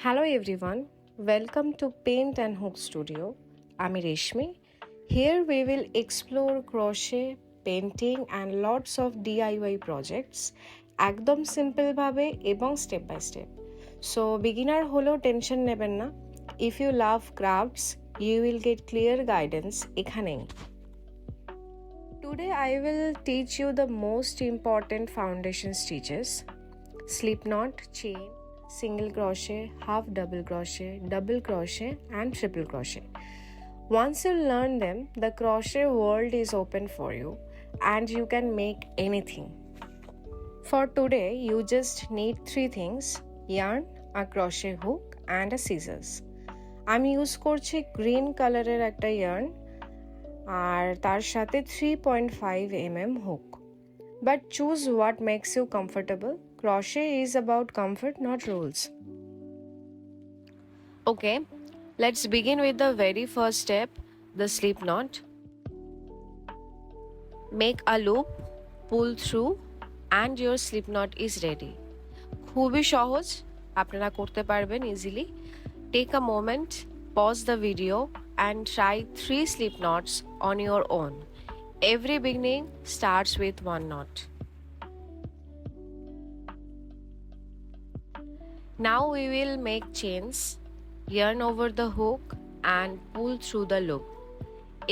Hello everyone, welcome to Paint and Hook Studio. I'm Reshmi. Here we will explore crochet, painting and lots of DIY projects একদম simple ভাবে এবং step by step. So beginner হলেও tension নেবেন না। If you love crafts you will get clear guidance এখানেই। Today I will teach you the most important foundation stitches: slip knot, chain, single crochet, half double crochet and triple crochet. Once you learn them, the crochet world is open for you and you can make anything. For today, you just need 3 things: yarn, a crochet hook and a scissors. আমি use করছি green কালারের একটা yarn আর তার সাথে 3.5 mm hook. But choose what makes you comfortable. Crochet is about comfort, not rules. Okay, let's begin with the very first step, the slip knot. Make a loop, pull through and your slip knot is ready. খুবই সহজ, আপনারা করতে পারবেন easily. Take a moment, pause the video and try 3 slip knots on your own. Every beginning starts with one knot. Now we will make chains. Yarn over the hook and pull through the loop.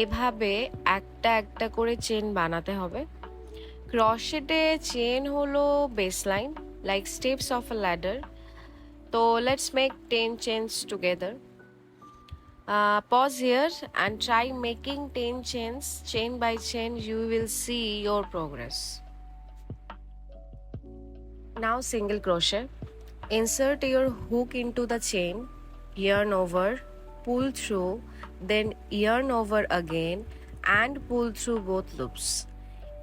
এভাবে একটা একটা করে chain বানাতে হবে। ক্রশেটে chain হলো baseline, like steps of a ladder. So let's make 10 chains together. Pause here and try making 10 chains. Chain by chain you will see your progress. Now single crochet. Insert your hook into the chain, yarn over, pull through, then yarn over again and pull through both loops.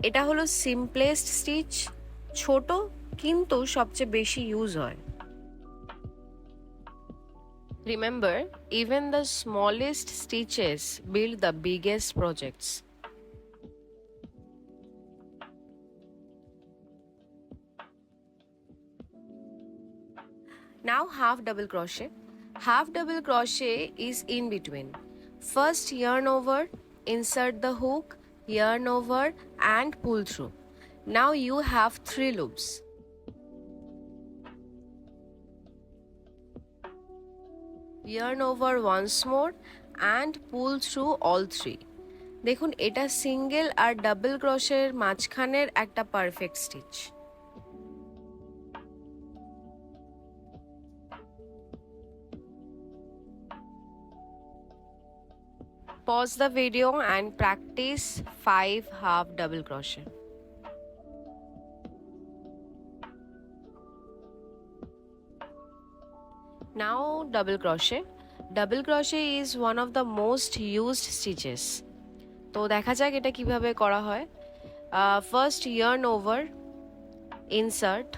এটা হলো simplest stitch, ছোট কিন্তু সবচেয়ে বেশি use হয়। Remember, even the smallest stitches build the biggest projects. Now half double crochet. Half double crochet is in between. First yarn over, insert the hook, yarn over and pull through. Now you have 3 loops. Yarn over once more and pull through all 3. দেখুন এটা single আর double ক্রশের মাঝখানের একটা perfect stitch. Pause the video and practice 5 half double crochet. Now double crochet. Double crochet is one of the most used stitches. তো দেখা যাক এটা কিভাবে করা হয়। First yarn over, insert,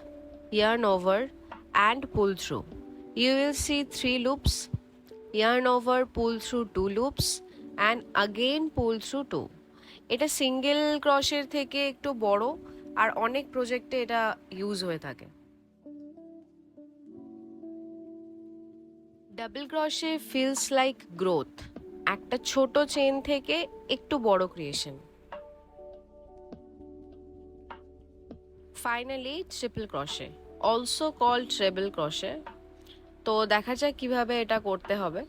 yarn over and pull through. You will see 3 loops. Yarn over, pull through 2 loops and again pull through 2. এটা single ক্রশের থেকে একটু বড় আর অনেক প্রজেক্টে এটা ইউজ হয়ে থাকে। Double crochet feels like growth, একটা ছোট চেন থেকে একটু বড় creation. Finally triple crochet, also called treble crochet. তো দেখা যাক কিভাবে এটা করতে হবে।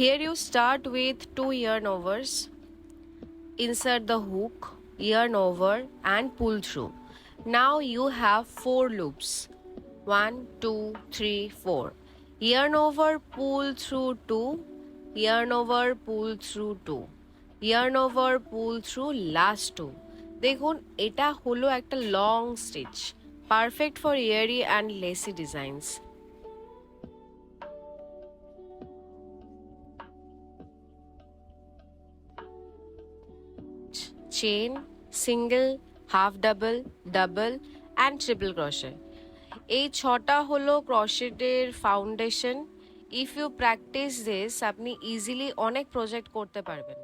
Here you start with 2 yarn overs. Insert the hook, yarn over and pull through. Now you have 4 loops. 1, 2, 3, 4. Yarn over, pull through 2. Yarn over, pull through 2. Yarn over, pull through last 2. দেখুন এটা হলো একটা long stitch, perfect for airy and lacy designs. Chain, single, half double, double and triple crochet, এই 6টা হলো ক্রশেটের foundation. If you practice this আপনি easily অনেক প্রজেক্ট করতে পারবেন।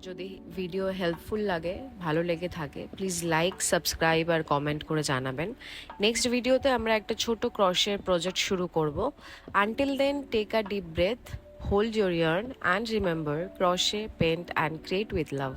যদি ভিডিও হেল্পফুল লাগে, ভালো লেগে থাকে, প্লিজ লাইক, সাবস্ক্রাইব আর কমেন্ট করে জানাবেন। নেক্সট ভিডিওতে আমরা একটা ছোট ক্রশের প্রজেক্ট শুরু করব। Until then, take a deep breath, hold your yarn and remember, crochet, paint and create with love.